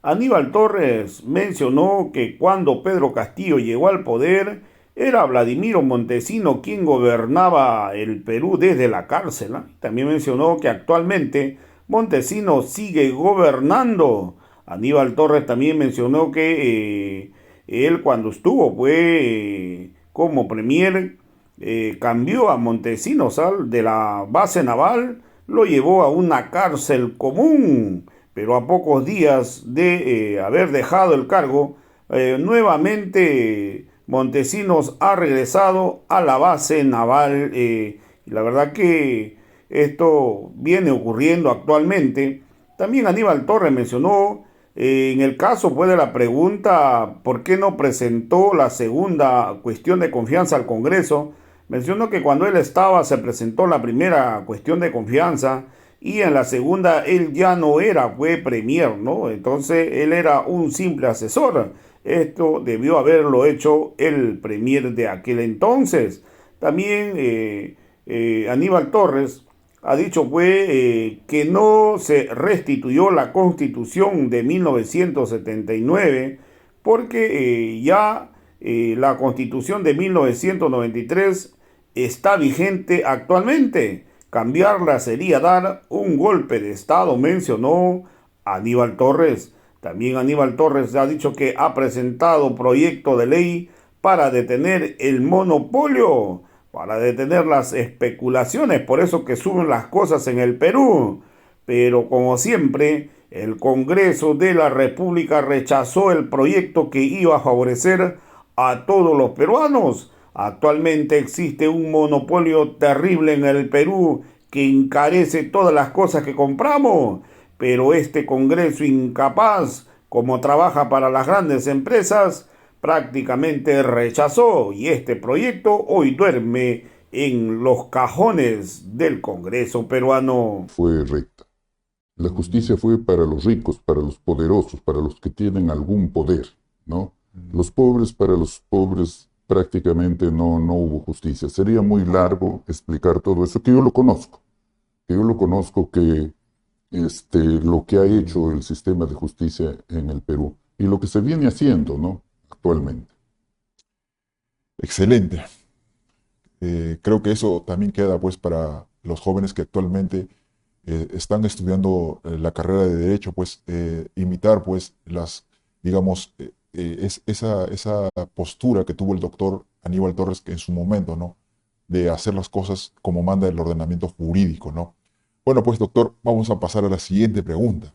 Aníbal Torres mencionó que cuando Pedro Castillo llegó al poder, era Vladimiro Montesino quien gobernaba el Perú desde la cárcel, ¿ah? También mencionó que actualmente Montesino sigue gobernando. Aníbal Torres también mencionó que él cuando estuvo como premier cambió a Montesinos de la base naval, lo llevó a una cárcel común, pero a pocos días de haber dejado el cargo, nuevamente Montesinos ha regresado a la base naval. Y la verdad que esto viene ocurriendo actualmente. También Aníbal Torres mencionó en el caso de la pregunta ¿por qué no presentó la segunda cuestión de confianza al Congreso? Mencionó que cuando él estaba se presentó la primera cuestión de confianza y en la segunda él ya no era, fue premier, ¿no? Entonces él era un simple asesor. Esto debió haberlo hecho el premier de aquel entonces. También Aníbal Torres ha dicho que no se restituyó la constitución de 1979 porque la constitución de 1993 está vigente actualmente. Cambiarla sería dar un golpe de Estado, mencionó Aníbal Torres. También Aníbal Torres ha dicho que ha presentado proyecto de ley para detener el monopolio, para detener las especulaciones, por eso que suben las cosas en el Perú. Pero como siempre, el Congreso de la República rechazó el proyecto que iba a favorecer a todos los peruanos. Actualmente existe un monopolio terrible en el Perú que encarece todas las cosas que compramos, pero este Congreso incapaz, como trabaja para las grandes empresas, prácticamente rechazó y este proyecto hoy duerme en los cajones del Congreso peruano. Fue recta. La justicia fue para los ricos, para los poderosos, para los que tienen algún poder, ¿no? Los pobres, para los pobres prácticamente no hubo justicia. Sería muy largo explicar todo eso, que yo lo conozco que lo que ha hecho el sistema de justicia en el Perú y lo que se viene haciendo, ¿no? Actualmente. Excelente. Creo que eso también queda pues para los jóvenes que actualmente están estudiando la carrera de Derecho, pues imitar pues digamos, esa postura que tuvo el doctor Aníbal Torres que en su momento, ¿no? De hacer las cosas como manda el ordenamiento jurídico, ¿no? Bueno, pues doctor, vamos a pasar a la siguiente pregunta.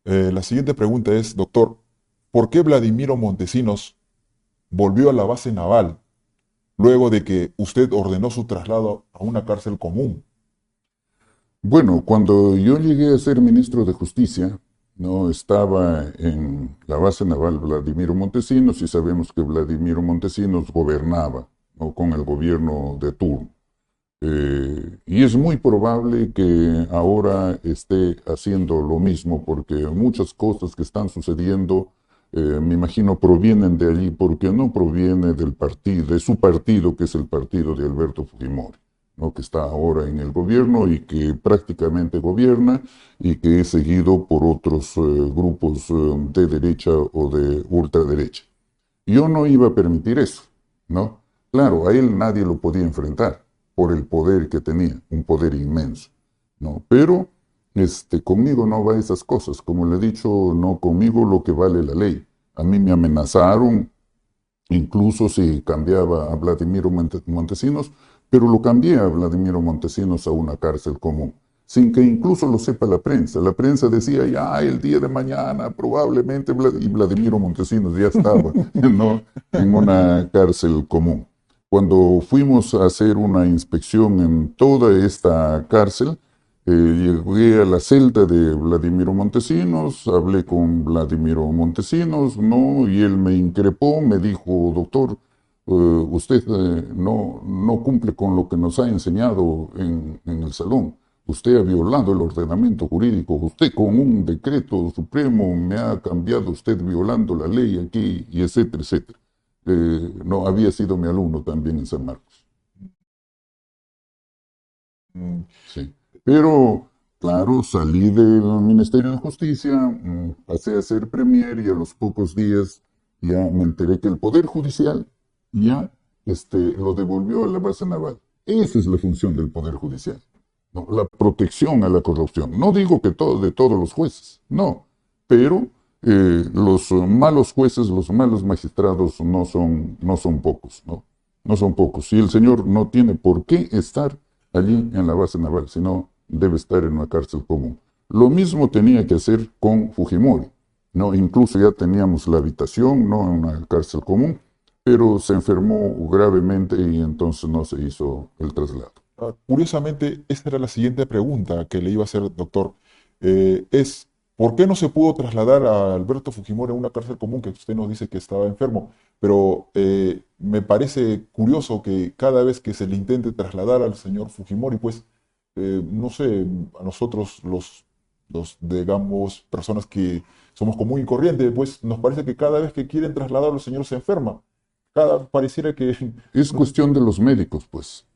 La siguiente pregunta es, doctor, ¿por qué Vladimiro Montesinos volvió a la base naval luego de que usted ordenó su traslado a una cárcel común? Bueno, cuando yo llegué a ser ministro de Justicia, no estaba en la base naval Vladimiro Montesinos y sabemos que Vladimiro Montesinos gobernaba, ¿no? Con el gobierno de turno. Y es muy probable que ahora esté haciendo lo mismo porque muchas cosas que están sucediendo, me imagino, provienen de allí porque no proviene del partido, de su partido, que es el partido de Alberto Fujimori, ¿no? Que está ahora en el gobierno y que prácticamente gobierna y que es seguido por otros grupos de derecha o de ultraderecha. Yo no iba a permitir eso, ¿no? Claro, a él nadie lo podía enfrentar por el poder que tenía, un poder inmenso, ¿no? Pero conmigo no va esas cosas, como le he dicho, no conmigo lo que vale la ley. A mí me amenazaron, incluso si cambiaba a Vladimiro Montesinos, pero lo cambié a Vladimiro Montesinos a una cárcel común, sin que incluso lo sepa la prensa. La prensa decía, ya el día de mañana probablemente, y Vladimiro Montesinos ya estaba, ¿no? En una cárcel común. Cuando fuimos a hacer una inspección en toda esta cárcel, llegué a la celda de Vladimiro Montesinos, hablé con Vladimiro Montesinos, ¿no? Y él me increpó, me dijo, doctor, usted no cumple con lo que nos ha enseñado en el salón. Usted ha violado el ordenamiento jurídico. Usted con un decreto supremo me ha cambiado, usted violando la ley aquí, y etcétera, etcétera. No, había sido mi alumno también en San Marcos. Mm, Sí. Pero Claro, salí del Ministerio de Justicia, pasé a ser premier y a los pocos días ya me enteré que el Poder Judicial ya lo devolvió a la base naval. Esa es la función del Poder Judicial, ¿no? La protección a la corrupción. No digo que todo de todos los jueces, no, pero los malos jueces, los malos magistrados no son pocos, ¿no? No son pocos. Y el señor no tiene por qué estar allí en la base naval, sino debe estar en una cárcel común. Lo mismo tenía que hacer con Fujimori, ¿no? Incluso ya teníamos la habitación, ¿no? En una cárcel común, pero se enfermó gravemente y entonces no se hizo el traslado. Curiosamente, esta era la siguiente pregunta que le iba a hacer, doctor. Es, ¿por qué no se pudo trasladar a Alberto Fujimori a una cárcel común que usted nos dice que estaba enfermo? Pero me parece curioso que cada vez que se le intente trasladar al señor Fujimori, pues, no sé, a nosotros digamos, personas que somos común y corriente, pues nos parece que cada vez que quieren trasladarlo, el señor se enferma. Pareciera que... Es cuestión de los médicos, pues.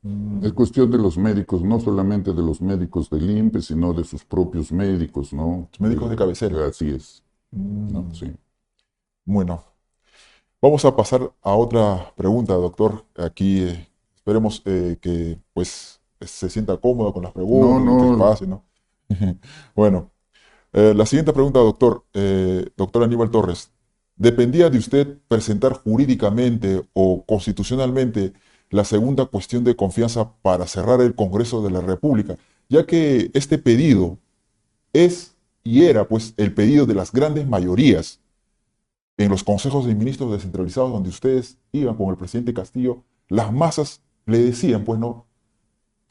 Es Mm, cuestión de los médicos, no solamente de los médicos del INPE, sino de sus propios médicos, ¿no? médicos de cabecera. Así es, ¿no? Mm, Sí. bueno, vamos a pasar a otra pregunta, doctor. Aquí esperemos que pues se sienta cómodo con las No, preguntas y que no, pase, ¿no? Bueno, la siguiente pregunta, doctor, doctor Aníbal Torres. ¿Dependía de usted presentar jurídicamente o constitucionalmente la segunda cuestión de confianza para cerrar el Congreso de la República? Ya que este pedido es y era pues el pedido de las grandes mayorías en los consejos de ministros descentralizados donde ustedes iban con el presidente Castillo, las masas le decían, pues no,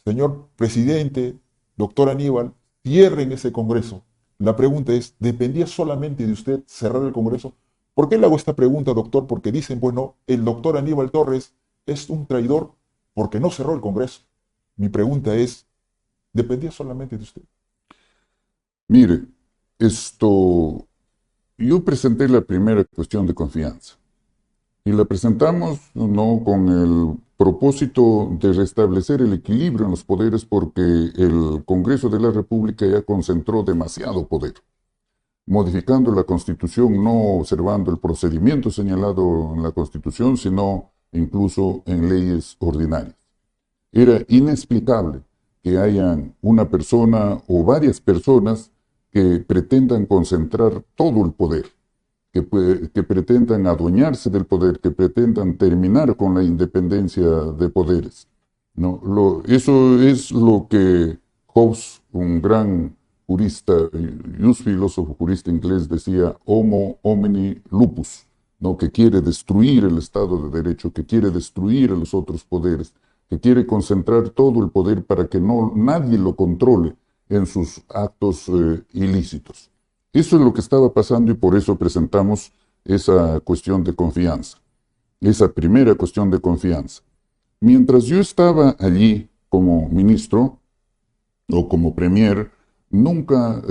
señor presidente, doctor Aníbal, cierren ese Congreso. La pregunta es, ¿dependía solamente de usted cerrar el Congreso? ¿Por qué le hago esta pregunta, doctor? Porque dicen, pues no, el doctor Aníbal Torres es un traidor porque no cerró el Congreso. Mi pregunta es, ¿dependía solamente de usted? mire, yo presenté la primera cuestión de confianza y la presentamos no con el propósito de restablecer el equilibrio en los poderes porque el Congreso de la República ya concentró demasiado poder, modificando la Constitución, no observando el procedimiento señalado en la Constitución, sino incluso en leyes ordinarias. Era inexplicable que hayan una persona o varias personas que pretendan concentrar todo el poder, que pretendan adueñarse del poder, que pretendan terminar con la independencia de poderes. ¿No? Eso es lo que Hobbes, un gran jurista y un filósofo jurista inglés, decía homo homini lupus, ¿no? Que quiere destruir el Estado de Derecho, que quiere destruir a los otros poderes, que quiere concentrar todo el poder para que nadie lo controle en sus actos ilícitos. Eso es lo que estaba pasando y por eso presentamos esa cuestión de confianza, esa primera cuestión de confianza. Mientras yo estaba allí como ministro o como premier, nunca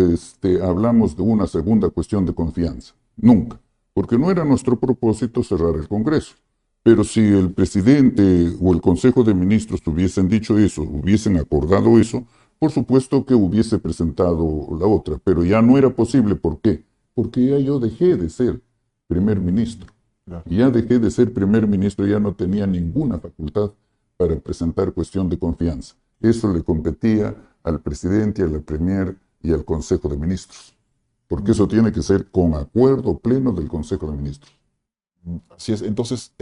hablamos de una segunda cuestión de confianza, nunca, porque no era nuestro propósito cerrar el Congreso. Pero si el presidente o el Consejo de Ministros hubiesen dicho eso, hubiesen acordado eso, por supuesto que hubiese presentado la otra, pero ya no era posible. ¿Por qué? Porque ya yo dejé de ser primer ministro. Claro. Ya dejé de ser primer ministro, ya no tenía ninguna facultad para presentar cuestión de confianza. Eso le competía al presidente, a la premier y al Consejo de Ministros, porque eso tiene que ser con acuerdo pleno del Consejo de Ministros. Así es. Entonces,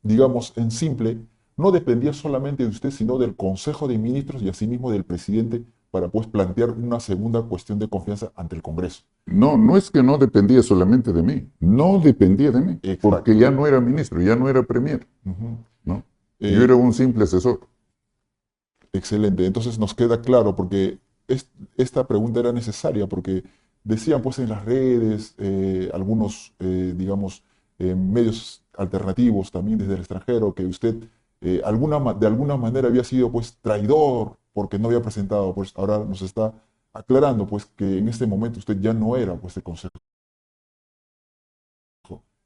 digamos, en simple, no dependía solamente de usted, sino del Consejo de Ministros y asimismo del presidente para pues plantear una segunda cuestión de confianza ante el Congreso. No, no es que no dependía solamente de mí, no dependía de mí, porque Exacto. ya no era ministro, ya no era premier, Ujú. ¿no? Yo Eh, era un simple asesor. Excelente. Entonces nos queda claro porque esta pregunta era necesaria porque decían pues en las redes, algunos, digamos, medios alternativos también desde el extranjero, que usted de alguna manera había sido pues traidor porque no había presentado, pues ahora nos está aclarando pues que en este momento usted ya no era pues el consejo,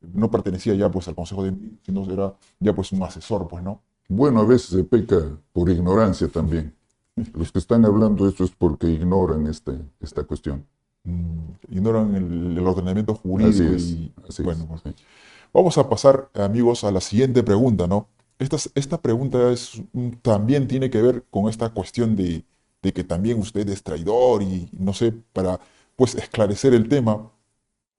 no pertenecía ya pues al consejo de, sino era ya pues un asesor, pues, ¿no? Bueno, a veces se peca por ignorancia también. Los que están hablando eso es porque ignoran esta cuestión. Ignoran el ordenamiento Así jurídico es, y así es. bueno, pues, Sí. vamos a pasar, amigos, a la siguiente pregunta, ¿no? Esta pregunta también tiene que ver con esta cuestión de que también usted es traidor y no sé, para pues esclarecer el tema,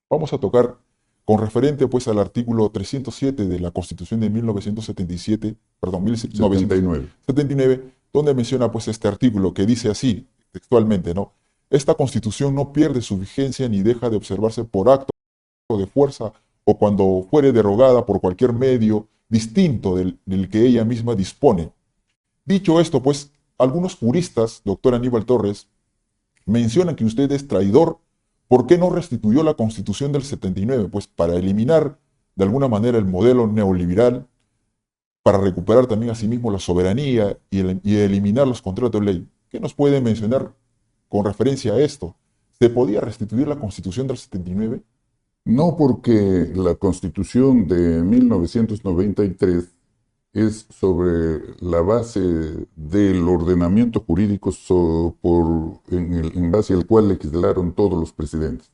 vamos a tocar con referente pues al artículo 307 de la Constitución de 1977, perdón, 79. 1979, donde menciona pues este artículo que dice así, textualmente, ¿no? Esta Constitución no pierde su vigencia ni deja de observarse por acto de fuerza o cuando fuere derogada por cualquier medio distinto del que ella misma dispone. Dicho esto, pues, algunos juristas, doctor Aníbal Torres, mencionan que usted es traidor. ¿Por qué no restituyó la Constitución del 79? Pues para eliminar de alguna manera el modelo neoliberal, para recuperar también a sí mismo la soberanía y eliminar los contratos de ley. ¿Qué nos puede mencionar con referencia a esto? ¿Se podía restituir la Constitución del 79? No, porque la Constitución de 1993 es sobre la base del ordenamiento jurídico en base al cual legislaron todos los presidentes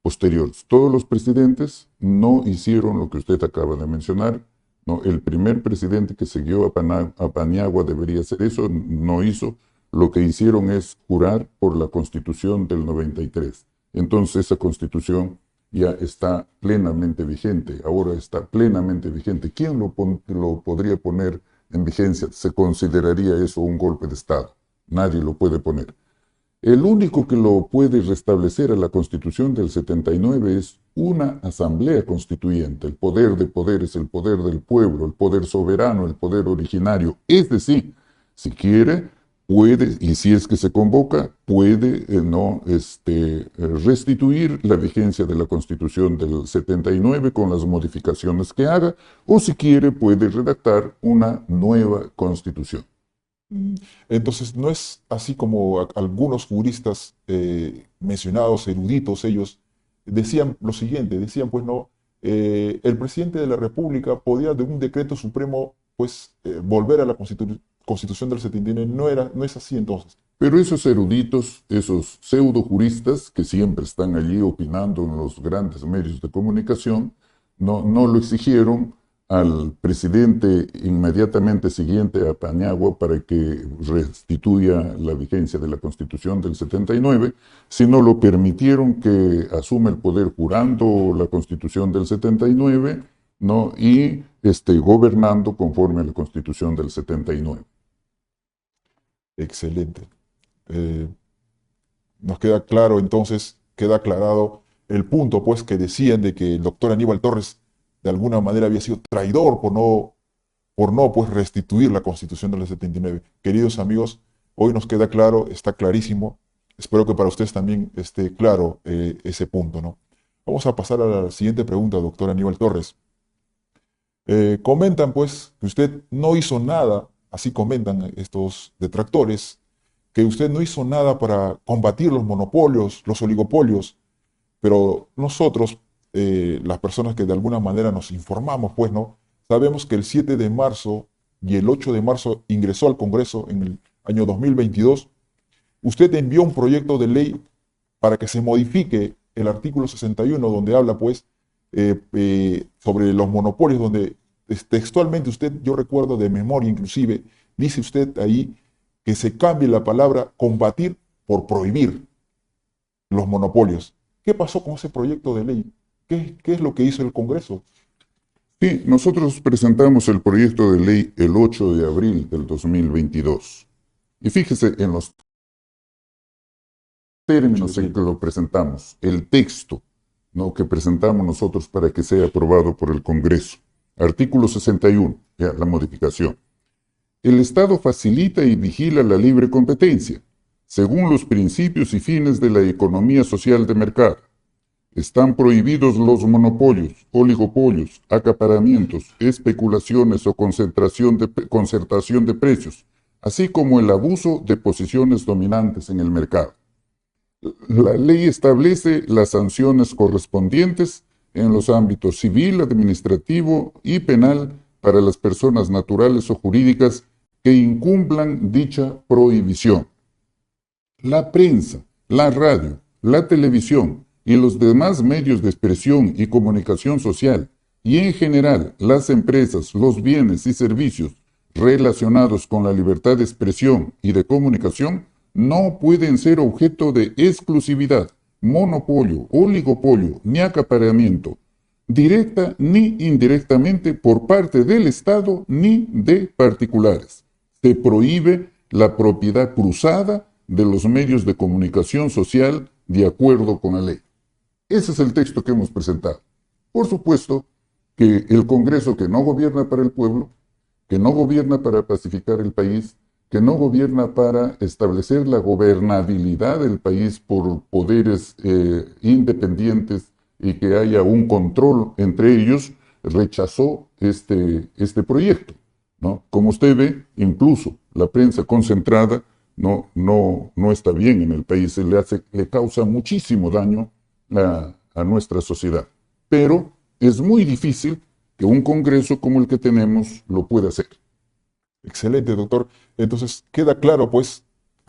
posteriores. Todos los presidentes no hicieron lo que usted acaba de mencionar. No, el primer presidente que siguió a Paniagua debería hacer eso, no hizo. Lo que hicieron es jurar por la Constitución del 93. Entonces esa Constitución ya está plenamente vigente, ahora está plenamente vigente. ¿Quién lo podría poner en vigencia? ¿Se consideraría eso un golpe de Estado? Nadie lo puede poner. El único que lo puede restablecer a la Constitución del 79 es una asamblea constituyente. El poder de poderes, el poder del pueblo, el poder soberano, el poder originario. Es decir, si quiere, puede, y si es que se convoca, puede restituir la vigencia de la Constitución del 79 con las modificaciones que haga, o si quiere, puede redactar una nueva Constitución. Entonces, no es así como algunos juristas mencionados, eruditos, ellos decían lo siguiente, decían pues no, el presidente de la República podía de un decreto supremo pues volver a la Constitución del 79, no es así entonces. Pero esos eruditos, esos pseudo juristas que siempre están allí opinando en los grandes medios de comunicación, no lo exigieron al presidente inmediatamente siguiente a Paniagua para que restituya la vigencia de la Constitución del 79, sino lo permitieron que asuma el poder jurando la Constitución del 79, ¿no? Y gobernando conforme a la Constitución del 79. Excelente. Eh, Nos queda claro entonces, queda aclarado el punto pues que decían de que el doctor Aníbal Torres de alguna manera había sido traidor por no pues restituir la Constitución del 79. Queridos amigos, hoy nos queda claro, está clarísimo. Espero que para ustedes también esté claro ese punto, ¿no? Vamos a pasar a la siguiente pregunta, doctor Aníbal Torres. Comentan pues que usted no hizo nada, así comentan estos detractores, que usted no hizo nada para combatir los monopolios, los oligopolios, pero nosotros, las personas que de alguna manera nos informamos, pues, ¿no? Sabemos que el 7 de marzo y el 8 de marzo ingresó al Congreso en el año 2022. Usted envió un proyecto de ley para que se modifique el artículo 61, donde habla, pues, sobre los monopolios, donde textualmente usted, yo recuerdo de memoria inclusive, dice usted ahí que se cambie la palabra combatir por prohibir los monopolios. ¿Qué pasó con ese proyecto de ley? ¿Qué es lo que hizo el Congreso? Sí, nosotros presentamos el proyecto de ley el 8 de abril del 2022. Y fíjese en los términos en que lo presentamos, el texto, ¿no?, que presentamos nosotros para que sea aprobado por el Congreso. Artículo 61, ya, la modificación. El Estado facilita y vigila la libre competencia, según los principios y fines de la economía social de mercado. Están prohibidos los monopolios, oligopolios, acaparamientos, especulaciones o concertación de precios, así como el abuso de posiciones dominantes en el mercado. La ley establece las sanciones correspondientes en los ámbitos civil, administrativo y penal para las personas naturales o jurídicas que incumplan dicha prohibición. La prensa, la radio, la televisión y los demás medios de expresión y comunicación social, y en general las empresas, los bienes y servicios relacionados con la libertad de expresión y de comunicación, no pueden ser objeto de exclusividad, monopolio, oligopolio ni acaparamiento, directa ni indirectamente por parte del Estado ni de particulares. Se prohíbe la propiedad cruzada de los medios de comunicación social de acuerdo con la ley. Ese es el texto que hemos presentado. Por supuesto que el Congreso, que no gobierna para el pueblo, que no gobierna para pacificar el país, que no gobierna para establecer la gobernabilidad del país por poderes independientes y que haya un control entre ellos, rechazó este proyecto, ¿no? Como usted ve, incluso la prensa concentrada no está bien en el país, le causa muchísimo daño a nuestra sociedad. Pero es muy difícil que un Congreso como el que tenemos lo pueda hacer. Excelente, doctor. Entonces, queda claro, pues,